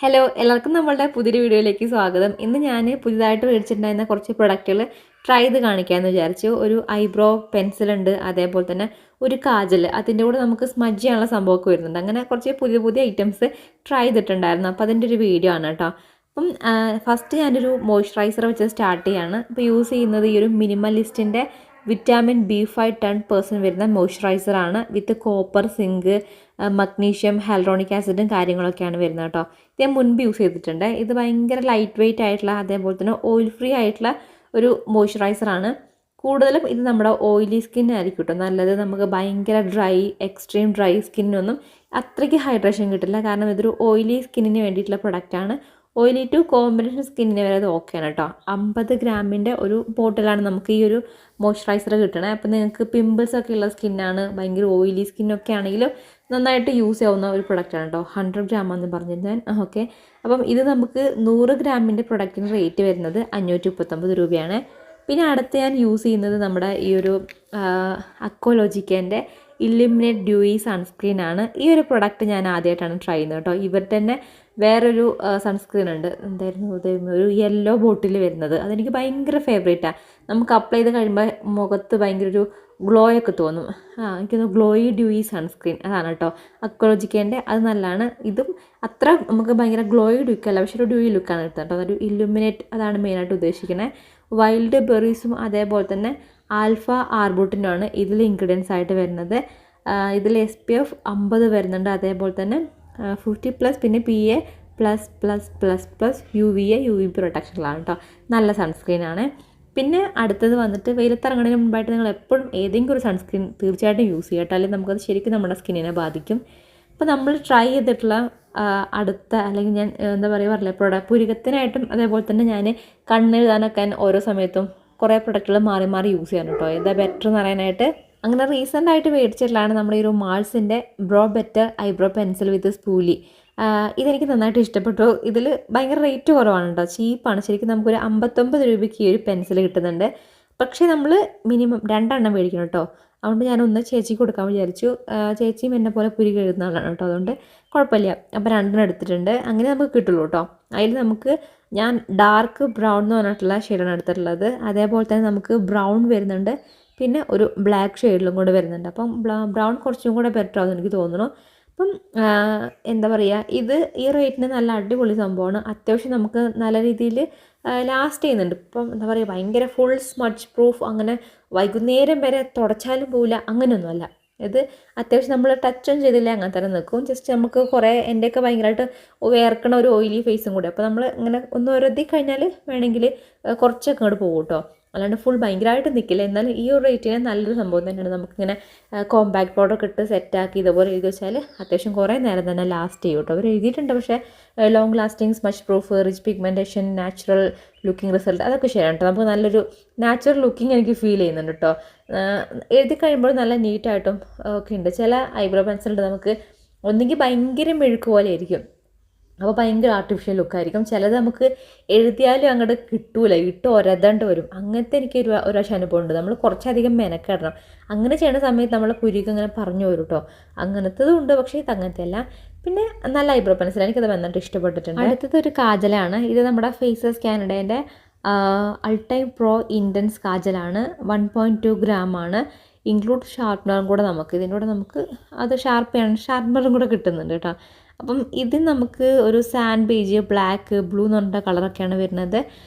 Hello എല്ലാവർക്കും നമ്മളുടെ പുതിയൊരു വീഡിയോയിലേക്ക് സ്വാഗതം. ഇന്ന് ഞാൻ പുതിയതായിട്ട് മേടിച്ചിട്ടുണ്ടായിരുന്ന കുറച്ച് പ്രൊഡക്റ്റുകൾ ട്രൈ ചെയ്ത് കാണിക്കാമെന്ന് വിചാരിച്ചു. ഒരു ഐബ്രോ പെൻസിലുണ്ട്, അതേപോലെ തന്നെ ഒരു കാജൽ, അതിൻ്റെ കൂടെ നമുക്ക് സ്മഡ്ജ് ചെയ്യാനുള്ള സംഭവമൊക്കെ വരുന്നുണ്ട്. അങ്ങനെ കുറച്ച് പുതിയ പുതിയ ഐറ്റംസ് ട്രൈ ചെയ്തിട്ടുണ്ടായിരുന്നു. അപ്പോൾ അതിൻ്റെ ഒരു വീഡിയോ ആണ് കേട്ടോ. അപ്പം ഫസ്റ്റ് ഞാനൊരു മോയ്സ്ചറൈസർ വെച്ച് സ്റ്റാർട്ട് ചെയ്യാണ്. അപ്പോൾ യൂസ് ചെയ്യുന്നത് ഈ ഒരു മിനിമലിസ്റ്റിൻ്റെ വിറ്റാമിൻ B5 10% വരുന്ന മോയ്സ്ചറൈസറാണ്. With copper, zinc, magnesium, hyaluronic ആസിഡും കാര്യങ്ങളൊക്കെയാണ് വരുന്നത് കേട്ടോ. ഇത് ഞാൻ മുൻപ് യൂസ് ചെയ്തിട്ടുണ്ട്. ഇത് ഭയങ്കര ലൈറ്റ് വെയ്റ്റ് ആയിട്ടുള്ള, അതേപോലെ തന്നെ ഓയിൽ ഫ്രീ ആയിട്ടുള്ള ഒരു മോയ്സ്ചറൈസറാണ്. കൂടുതലും ഇത് നമ്മുടെ ഓയിലി സ്കിന്നായിരിക്കും കേട്ടോ നല്ലത്. നമുക്ക് ഭയങ്കര എക്സ്ട്രീം ഡ്രൈ സ്കിന്നൊന്നും അത്രയ്ക്ക് ഹൈഡ്രേഷൻ കിട്ടില്ല. കാരണം ഇതൊരു ഓയിലി സ്കിന്നിന് വേണ്ടിയിട്ടുള്ള പ്രൊഡക്റ്റാണ്. ഓയിലി ടു കോമ്പിനേഷൻ സ്കിന്നിന് വരെ അത് ഓക്കെയാണ് കേട്ടോ. 50 ഗ്രാമിൻ്റെ ഒരു ബോട്ടിലാണ് നമുക്ക് ഈ ഒരു മോയ്സ്ചറൈസർ കിട്ടണേ. അപ്പോൾ നിങ്ങൾക്ക് പിമ്പിൾസ് ഒക്കെ ഉള്ള സ്കിന്നാണ്, ഭയങ്കര ഓയിലി സ്കിന്നൊക്കെ ആണെങ്കിലും നന്നായിട്ട് യൂസ് ചെയ്യാവുന്ന ഒരു പ്രൊഡക്റ്റാണ് കേട്ടോ. 100 ഗ്രാമാണെന്ന് പറഞ്ഞിരുന്നത്. ഓക്കെ, അപ്പം ഇത് നമുക്ക് 100 ഗ്രാമിൻ്റെ പ്രൊഡക്റ്റിന് റേറ്റ് വരുന്നത് 539 രൂപയാണ്. പിന്നെ അടുത്ത് ഞാൻ യൂസ് ചെയ്യുന്നത് നമ്മുടെ ഈ ഒരു അക്വലോജിക്കേൻ്റെ ഇല്ലുമിനേറ്റ് ഡ്യൂയി സൺസ്ക്രീൻ ആണ്. ഈ ഒരു പ്രൊഡക്റ്റ് ഞാൻ ആദ്യമായിട്ടാണ് ട്രൈ ചെയ്യുന്നത് കേട്ടോ. ഇവരുടെ തന്നെ വേറൊരു സൺസ്ക്രീൻ ഉണ്ട്, എന്തായിരുന്നു ഒരു യെല്ലോ ബോട്ടിൽ വരുന്നത്. അതെനിക്ക് ഭയങ്കര ഫേവറേറ്റാണ്. നമുക്ക് അപ്ലൈ ചെയ്ത് കഴിയുമ്പോൾ മുഖത്ത് ഭയങ്കര ഒരു ഗ്ലോ ഒക്കെ തോന്നും. എനിക്കൊന്ന് ഗ്ലോയി ഡ്യൂയി സൺസ്ക്രീൻ അതാണ് കേട്ടോ, അക്വലോജിക്കേൻ്റെ. അത് നല്ലതാണ്. ഇതും അത്ര നമുക്ക് ഭയങ്കര ഗ്ലോയി ലുക്കല്ല, പക്ഷേ ഒരു ഡ്യൂയി ലുക്കാണ് എടുത്തത് കേട്ടോ. അതൊരു ഇല്ലുമിനേറ്റ്, അതാണ് മെയിനായിട്ട് ഉദ്ദേശിക്കുന്നത്. വൈൽഡ് ബെറീസും അതേപോലെ തന്നെ ആൽഫ ആർബുട്ടിനുമാണ് ഇതിൽ ഇൻഗ്രീഡിയൻസ് ആയിട്ട് വരുന്നത്. ഇതിൽ SPF 50 വരുന്നുണ്ട്, അതേപോലെ തന്നെ 50+, പിന്നെ PA++++ UVA UVB പ്രൊട്ടക്ഷനിലാണ് കേട്ടോ. നല്ല സൺസ്ക്രീനാണ്. പിന്നെ അടുത്തത് വന്നിട്ട് വെയിലത്തിറങ്ങുന്നതിന് മുമ്പായിട്ട് നിങ്ങൾ എപ്പോഴും ഏതെങ്കിലും ഒരു സൺസ്ക്രീൻ തീർച്ചയായിട്ടും യൂസ് ചെയ്യട്ടോ, അല്ലെങ്കിൽ നമുക്കത് ശരിക്കും നമ്മുടെ സ്കിന്നിനെ ബാധിക്കും. അപ്പോൾ നമ്മൾ ട്രൈ ചെയ്തിട്ടുള്ള അടുത്ത, അല്ലെങ്കിൽ ഞാൻ എന്താ പറയുക പറഞ്ഞില്ലേ, പുരികത്തിനായിട്ടും അതേപോലെ തന്നെ ഞാൻ കണ്ണെഴുതാനൊക്കെ ഓരോ സമയത്തും കുറേ പ്രൊഡക്റ്റുകൾ മാറി മാറി യൂസ് ചെയ്യാൻ കേട്ടോ. ഏതാ ബെറ്റർ എന്ന് പറയാനായിട്ട് അങ്ങനെ റീസെൻ്റ് ആയിട്ട് മേടിച്ചിട്ടുള്ളതാണ് നമ്മുടെ ഈ ഒരു മാൾസിൻ്റെ ബ്രോ ബെറ്റർ ഐബ്രോ പെൻസിൽ വിത്ത് സ്പൂലി. ഇതെനിക്ക് നന്നായിട്ട് ഇഷ്ടപ്പെട്ടു. ഇതിൽ ഭയങ്കര റേറ്റ് കുറവാണ് കേട്ടോ, ചീപ്പാണ്. ശരിക്കും നമുക്കൊരു 59 രൂപയ്ക്ക് ഈ ഒരു പെൻസിൽ കിട്ടുന്നുണ്ട്. പക്ഷേ നമ്മൾ മിനിമം 2 എണ്ണം മേടിക്കണം കേട്ടോ. അതുകൊണ്ട് ഞാനൊന്ന് ചേച്ചിക്ക് കൊടുക്കാൻ വിചാരിച്ചു. ചേച്ചിയും എന്നെ പോലെ പുരിക എഴുതുന്ന ആളാണ് കേട്ടോ, അതുകൊണ്ട് കുഴപ്പമില്ല. അപ്പോൾ 2 എടുത്തിട്ടുണ്ട്. അങ്ങനെ നമുക്ക് കിട്ടുള്ളൂ കേട്ടോ. അതിൽ നമുക്ക് ഞാൻ ഡാർക്ക് ബ്രൗൺ എന്ന് പറഞ്ഞിട്ടുള്ള ഷെയ്ഡാണ് എടുത്തിട്ടുള്ളത്. അതേപോലെ തന്നെ നമുക്ക് ബ്രൗൺ വരുന്നുണ്ട്, പിന്നെ ഒരു ബ്ലാക്ക് ഷെയ്ഡിലും കൂടെ വരുന്നുണ്ട്. അപ്പം ബ്രൗൺ കുറച്ചും കൂടെ ബെറ്റർ ആവുമെന്ന് എനിക്ക് തോന്നുന്നു. അപ്പം എന്താ പറയുക, ഇത് ഈ റേറ്റിന് നല്ല അടിപൊളി സംഭവമാണ്. അത്യാവശ്യം നമുക്ക് നല്ല രീതിയിൽ ലാസ്റ്റ് ചെയ്യുന്നുണ്ട്. ഇപ്പം എന്താ പറയുക, ഭയങ്കര ഫുൾ സ്മഡ്ജ് പ്രൂഫ്, അങ്ങനെ വൈകുന്നേരം വരെ തുടച്ചാലും പോവില്ല, അങ്ങനെയൊന്നുമല്ല. ഇത് അത്യാവശ്യം നമ്മൾ ടച്ചൊന്നും ചെയ്തില്ല അങ്ങനെ തന്നെ നിൽക്കും. ജസ്റ്റ് നമുക്ക് കുറേ, എൻ്റെയൊക്കെ ഭയങ്കരമായിട്ട് വേർക്കണ ഒരു ഓയിലി ഫേസും കൂടി. അപ്പോൾ നമ്മൾ ഇങ്ങനെ ഒന്ന് ഒരുതി കഴിഞ്ഞാൽ വേണമെങ്കിൽ കുറച്ചൊക്കെ അങ്ങോട്ട് പോകും കേട്ടോ. അല്ലാണ്ട് ഫുൾ ഭയങ്കരമായിട്ട് നിൽക്കില്ല. എന്നാലും ഈ ഒരു റേറ്റിന് നല്ലൊരു സംഭവം തന്നെയാണ്. നമുക്കിങ്ങനെ കോമ്പാക്ട് പൗഡറൊക്കെ ഇട്ട് സെറ്റാക്കി ഇതുപോലെ എഴുതി വെച്ചാൽ അത്യാവശ്യം കുറേ നേരം തന്നെ ലാസ്റ്റ് ചെയ്യും കേട്ടോ. അവർ എഴുതിയിട്ടുണ്ട്, പക്ഷേ long lasting, smudge proof, rich pigmentation, natural looking result, അതൊക്കെ ശരിയാണ് കേട്ടോ. നമുക്ക് നല്ലൊരു നാച്ചുറൽ ലുക്കിംഗ് എനിക്ക് ഫീൽ ചെയ്യുന്നുണ്ട് കേട്ടോ. എഴുതി കഴിയുമ്പോൾ നല്ല നീറ്റായിട്ടും ഒക്കെ ഉണ്ട്. ചില ഐബ്രോ പെൻസിലുണ്ട് നമുക്ക് ഒന്നെങ്കിൽ ഭയങ്കര മെഴുക്ക് പോലെ ആയിരിക്കും, അപ്പോൾ ഭയങ്കര ആർട്ടിഫിഷ്യൽ ലുക്കായിരിക്കും. ചിലത് നമുക്ക് എഴുതിയാലും അങ്ങോട്ട് കിട്ടൂല, ഇട്ട് ഒരതണ്ട് വരും. അങ്ങനത്തെ എനിക്ക് ഒരു പ്രാവശ്യം അനുഭവം ഉണ്ട്. നമ്മൾ കുറച്ചധികം മെനക്കെടണം. അങ്ങനെ ചെയ്യുന്ന സമയത്ത് നമ്മൾ പുരിക്ക് ഇങ്ങനെ പറഞ്ഞു വരും കേട്ടോ. അങ്ങനത്തതും ഉണ്ട്, പക്ഷേ ഇത് അങ്ങനത്തെ അല്ല. പിന്നെ നല്ല ഐബ്രോ പെൻസിൽ, എനിക്കത് വന്നിട്ട് ഇഷ്ടപ്പെട്ടിട്ടുണ്ട്. അടുത്തത് ഒരു കാജലാണ്. ഇത് നമ്മുടെ ഫേസസ് കാനഡേൻ്റെ അൾട്ടൈം പ്രോ ഇൻറ്റൻസ് കാജലാണ്. 1.2 ഗ്രാമാണ്. ഇൻക്ലൂഡ് ഷാർപ്നറും കൂടെ നമുക്ക് ഇതിൻ്റെ കൂടെ നമുക്ക് അത് ഷാർപ്നറും കൂടെ കിട്ടുന്നുണ്ട് കേട്ടോ. അപ്പം ഇത് നമുക്ക് ഒരു സാൻഡ് ബേജ്, ബ്ലാക്ക്, ബ്ലൂ എന്ന് പറഞ്ഞ കളറൊക്കെയാണ് വരുന്നത്.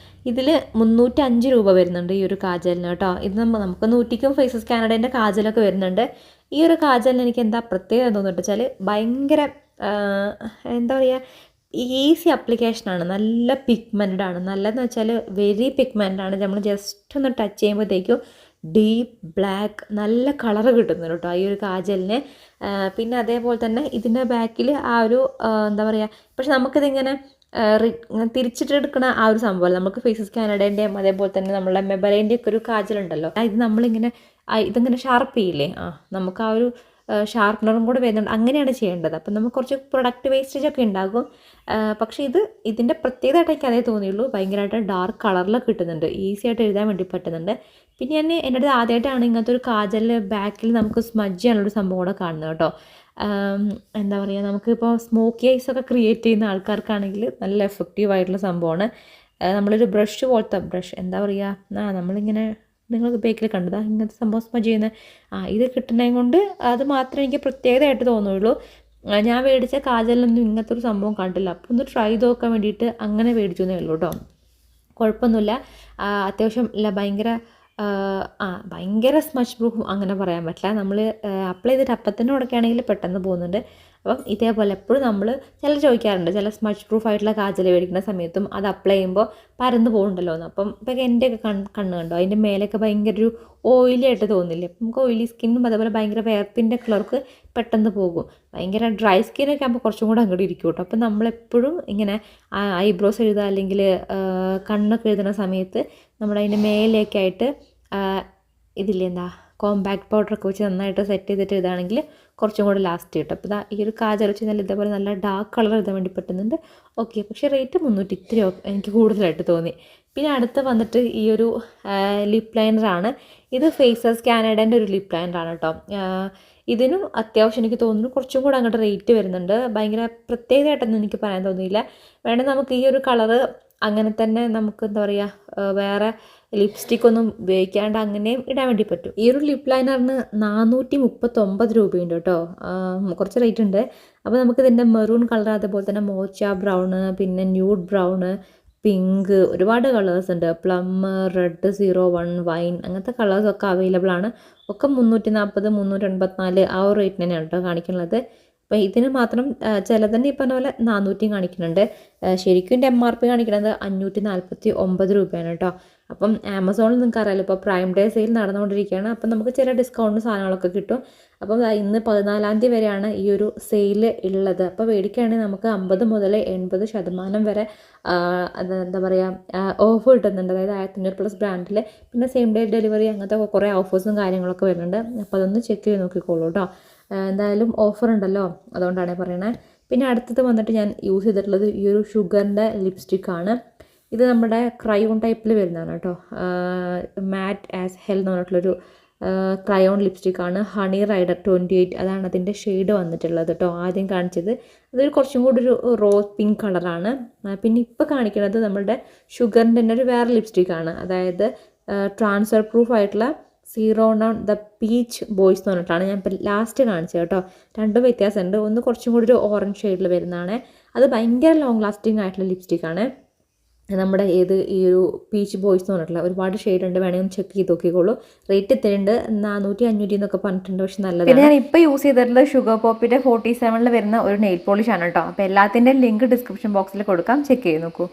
ഇതിൽ 305 രൂപ വരുന്നുണ്ട് ഈ ഒരു കാജലിന് കേട്ടോ. ഇത് നമുക്ക് 100ക്കും ഫേസസ് കാനഡേൻ്റെ കാജലൊക്കെ വരുന്നുണ്ട്. ഈ ഒരു കാജലിന് എനിക്ക് എന്താ പ്രത്യേകത തോന്നിട്ട് വെച്ചാൽ ഭയങ്കര എന്താ പറയുക, ഈസി അപ്ലിക്കേഷനാണ്. നല്ല പിഗ്മെൻറ്റഡ് ആണ്. നല്ലതെന്ന് വെച്ചാൽ വെരി പിഗ്മെൻറ്റഡ് ആണ്. നമ്മൾ ജസ്റ്റ് ഒന്ന് ടച്ച് ചെയ്യുമ്പോഴത്തേക്കും ഡീപ്പ് ബ്ലാക്ക് നല്ല കളറ് കിട്ടുന്നുണ്ട് കേട്ടോ ഈ ഒരു കാജലിന്. പിന്നെ അതേപോലെ തന്നെ ഇതിൻ്റെ ബാക്കിൽ ആ ഒരു എന്താ പറയുക, പക്ഷെ നമുക്കിതിങ്ങനെ തിരിച്ചിട്ടെടുക്കണ ആ ഒരു സംഭവം നമുക്ക് ഫേസസ് കാനഡേൻ്റെയും അതേപോലെ തന്നെ നമ്മളെ മെബലൈൻ്റെ ഒക്കെ ഒരു കാജലുണ്ടല്ലോ, ഇത് നമ്മളിങ്ങനെ ഇതിങ്ങനെ ഷാർപ്പ് ചെയ്യില്ലേ, നമുക്ക് ആ ഒരു ഷാർപ്നറും കൂടെ വരുന്നുണ്ട്. അങ്ങനെയാണ് ചെയ്യേണ്ടത്. അപ്പം നമുക്ക് കുറച്ച് പ്രൊഡക്റ്റ് വേസ്റ്റേജ് ഒക്കെ ഉണ്ടാകും. പക്ഷേ ഇതിൻ്റെ പ്രത്യേകതയായിട്ട് എനിക്ക് അതേ തോന്നിയുള്ളൂ. ഭയങ്കരമായിട്ട് ഡാർക്ക് കളറിലൊക്കെ കിട്ടുന്നുണ്ട്, ഈസി ആയിട്ട് എഴുതാൻ വേണ്ടി പറ്റുന്നുണ്ട്. പിന്നെ എൻ്റെ അടുത്ത് ആദ്യമായിട്ടാണ് ഇങ്ങനത്തെ ഒരു കാജലിൽ ബാക്കിൽ നമുക്ക് സ്മഡ്ജ് ചെയ്യാനുള്ളൊരു സംഭവം കൂടെ കാണുന്നത് കേട്ടോ. എന്താ പറയുക, നമുക്കിപ്പോൾ സ്മോക്കി ഐസൊക്കെ ക്രിയേറ്റ് ചെയ്യുന്ന ആൾക്കാർക്കാണെങ്കിൽ നല്ല എഫക്റ്റീവായിട്ടുള്ള സംഭവമാണ്. നമ്മളൊരു ബ്രഷ് പോലത്തെ ബ്രഷ്, എന്താ പറയുക, നമ്മളിങ്ങനെ നിങ്ങൾ ബേക്കിൽ കണ്ടതാ ഇങ്ങനത്തെ സംഭവം സ്മജ് ചെയ്യുന്നത്, ഇത് കിട്ടുന്നതും കൊണ്ട് അത് മാത്രമേ എനിക്ക് പ്രത്യേകതയായിട്ട് തോന്നുള്ളൂ. ഞാൻ മേടിച്ച കാജലൊന്നും ഇങ്ങനത്തെ ഒരു സംഭവം കണ്ടില്ല, അപ്പോൾ ഒന്ന് ട്രൈ ചെയ്ത് നോക്കാൻ വേണ്ടിയിട്ട് അങ്ങനെ മേടിച്ചു എന്നേ ഉള്ളൂ കേട്ടോ. കുഴപ്പമൊന്നുമില്ല, അത്യാവശ്യം ഇല്ല, ഭയങ്കര സ്മച്ച് പ്രൂഫ് അങ്ങനെ പറയാൻ പറ്റില്ല. നമ്മൾ അപ്ലൈ ചെയ്തിട്ട് അപ്പം തന്നെ ഉടക്കുകയാണെങ്കിൽ പെട്ടെന്ന് പോകുന്നുണ്ട്. അപ്പം ഇതേപോലെ എപ്പോഴും നമ്മൾ ചിലർ ചോദിക്കാറുണ്ട്, ചില സ്മച്ച് പ്രൂഫ് ആയിട്ടുള്ള കാജൽ മേടിക്കുന്ന സമയത്തും അത് അപ്ലൈ ചെയ്യുമ്പോൾ പരന്ന് പോകുന്നുണ്ടല്ലോ എന്ന്. അപ്പം ഇപ്പം എൻ്റെയൊക്കെ കണ്ണ് കണ്ടോ, അതിൻ്റെ മേലെയൊക്കെ ഭയങ്കര ഒരു ഓയിലി ആയിട്ട് തോന്നില്ലേ. നമുക്ക് ഓയിലി സ്കിന്നും അതേപോലെ ഭയങ്കര വേർപ്പിൻ്റെ കളർക്ക് പെട്ടെന്ന് പോകും. ഭയങ്കര ഡ്രൈ സ്കിന്നൊക്കെ ആകുമ്പോൾ കുറച്ചും കൂടെ അങ്ങോട്ട് ഇരിക്കും കേട്ടോ. അപ്പം നമ്മളെപ്പോഴും ഇങ്ങനെ ഐബ്രോസ് എഴുതുക അല്ലെങ്കിൽ കണ്ണൊക്കെ എഴുതുന്ന സമയത്ത് നമ്മളതിൻ്റെ മേലെയൊക്കെ ആയിട്ട് ഇതില്ലേ, എന്താ കോമ്പാക്ട് പൗഡറൊക്കെ വെച്ച് നന്നായിട്ട് സെറ്റ് ചെയ്തിട്ട് ഇതാണെങ്കിൽ കുറച്ചും കൂടെ ലാസ്റ്റ് കിട്ടും. അപ്പോൾ ഈ ഒരു കാജൽ വെച്ച് നല്ല ഇതേപോലെ നല്ല ഡാർക്ക് കളർ എഴുതാൻ വേണ്ടി പറ്റുന്നുണ്ട്. ഓക്കെ, പക്ഷേ റേറ്റ് 300 ഇത്തിരി എനിക്ക് കൂടുതലായിട്ട് തോന്നി. പിന്നെ അടുത്ത് വന്നിട്ട് ഈ ഒരു ലിപ്പ് ലൈനറാണ്. ഇത് ഫേസസ് കാനഡേൻ്റെ ഒരു ലിപ്പ് ലൈനറാണ് കേട്ടോ. ഇതിനും അത്യാവശ്യം എനിക്ക് തോന്നുന്നു കുറച്ചും കൂടെ അങ്ങോട്ട് റേറ്റ് വരുന്നുണ്ട്. ഭയങ്കര പ്രത്യേകതയായിട്ടൊന്നും എനിക്ക് പറയാൻ തോന്നിയില്ല. വേണമെങ്കിൽ നമുക്ക് ഈ ഒരു കളറ് അങ്ങനെ തന്നെ നമുക്ക് എന്താ പറയുക, വേറെ ലിപ്സ്റ്റിക് ഒന്നും ഉപയോഗിക്കാണ്ട് അങ്ങനെയും ഇടാൻ വേണ്ടി പറ്റും. ഈ ഒരു ലിപ്പ് ലൈനറിന് 439 രൂപയുണ്ട് കേട്ടോ, കുറച്ച് റേറ്റ് ഉണ്ട്. അപ്പോൾ നമുക്കിതിൻ്റെ മെറൂൺ കളർ, അതുപോലെ തന്നെ മോച്ച ബ്രൗണ്, പിന്നെ ന്യൂഡ് ബ്രൗണ്, പിങ്ക്, ഒരുപാട് കളേഴ്സ് ഉണ്ട്. പ്ലം, റെഡ് 01, വൈൻ, അങ്ങനത്തെ കളേഴ്സൊക്കെ അവൈലബിൾ ആണ്. ഒക്കെ 340, 384 ആ ഒരു റേറ്റിന് തന്നെയാണ് കേട്ടോ കാണിക്കുന്നത്. അപ്പോൾ ഇതിന് മാത്രം ചിലതന്നെ ഈ പറഞ്ഞ പോലെ 400 കാണിക്കുന്നുണ്ട്. ശരിക്കും എൻ്റെ MRP കാണിക്കുന്നത് 549 രൂപയാണ് കേട്ടോ. അപ്പം ആമസോണിൽ നിങ്ങൾക്ക് അറിയാമല്ലോ, ഇപ്പോൾ പ്രൈം ഡേ സെയിൽ നടന്നുകൊണ്ടിരിക്കുകയാണ്. അപ്പം നമുക്ക് ചില ഡിസ്കൗണ്ട് സാധനങ്ങളൊക്കെ കിട്ടും. അപ്പം ഇന്ന് 14-ാം തീയതി വരെയാണ് ഈ ഒരു സെയിൽ ഉള്ളത്. അപ്പോൾ മേടിക്കുകയാണെങ്കിൽ നമുക്ക് 50 മുതൽ 80% വരെ എന്താ പറയുക ഓഫ് കിട്ടുന്നുണ്ട്. അതായത് 1500+ ബ്രാൻഡിൽ. പിന്നെ സെയിം ഡേ ഡെലിവറി, അങ്ങനത്തെ കുറേ ഓഫേഴ്സും കാര്യങ്ങളൊക്കെ വരുന്നുണ്ട്. അപ്പോൾ അതൊന്ന് ചെക്ക് ചെയ്ത് നോക്കിക്കോളൂ കേട്ടോ. എന്തായാലും ഓഫർ ഉണ്ടല്ലോ, അതുകൊണ്ടാണ് പറയണത്. പിന്നെ അടുത്തത് വന്നിട്ട് ഞാൻ യൂസ് ചെയ്തിട്ടുള്ളത് ഈ ഒരു ഷുഗറിൻ്റെ ലിപ്സ്റ്റിക്കാണ്. ഇത് നമ്മുടെ ക്രയോൺ ടൈപ്പിൽ വരുന്നതാണ് കേട്ടോ. മാറ്റ് ആസ് ഹെൽ എന്ന് പറഞ്ഞിട്ടുള്ളൊരു ക്രയോൺ ലിപ്സ്റ്റിക്കാണ്. ഹണി റൈഡർ 28 അതാണ് അതിൻ്റെ ഷെയ്ഡ് വന്നിട്ടുള്ളത് കേട്ടോ. ആദ്യം കാണിച്ചത് അതൊരു കുറച്ചും കൂടി ഒരു റോസ് പിങ്ക് കളറാണ്. പിന്നെ ഇപ്പോൾ കാണിക്കുന്നത് നമ്മളുടെ ഷുഗറിൻ്റെ തന്നെ ഒരു വേറെ ലിപ്സ്റ്റിക്കാണ്. അതായത് ട്രാൻസ്ഫർ പ്രൂഫ് ആയിട്ടുള്ള സീറോണോൺ ദ പീച്ച് ബോയ്സ് എന്ന് പറഞ്ഞിട്ടാണ് ഞാൻ ഇപ്പോൾ ലാസ്റ്റ് കാണിച്ചത് കേട്ടോ. രണ്ടും വ്യത്യാസമുണ്ട്. ഒന്ന് കുറച്ചും കൂടി ഒരു ഓറഞ്ച് ഷെയ്ഡിൽ വരുന്നതാണ്. അത് ഭയങ്കര ലോങ് ലാസ്റ്റിംഗ് ആയിട്ടുള്ള ലിപ്സ്റ്റിക്കാണ്. നമ്മുടെ ഈ ഒരു പീച്ച് ബോയ്സ് എന്ന് പറഞ്ഞിട്ടുള്ള ഒരുപാട് ഷെയ്ഡ് ഉണ്ട്, വേണമെങ്കിൽ ഒന്ന് ചെക്ക് ചെയ്ത് നോക്കിക്കോളൂ. റേറ്റ് ഇത്തിരിയുണ്ട്, 400-500 എന്നൊക്കെ പറഞ്ഞിട്ടുണ്ട്, പക്ഷെ നല്ലതാണ്. പിന്നെ ഞാൻ ഇപ്പോൾ യൂസ് ചെയ്തിട്ടുള്ളത് ഷുഗർ പോപ്പിൻ്റെ 47 വരുന്ന ഒരു നെയിൽ പോളിഷ് ആണ് കേട്ടോ. അപ്പോൾ എല്ലാത്തിൻ്റെയും ലിങ്ക് ഡിസ്ക്രിപ്ഷൻ ബോക്സിൽ കൊടുക്കാം, ചെക്ക് ചെയ്ത് നോക്കൂ.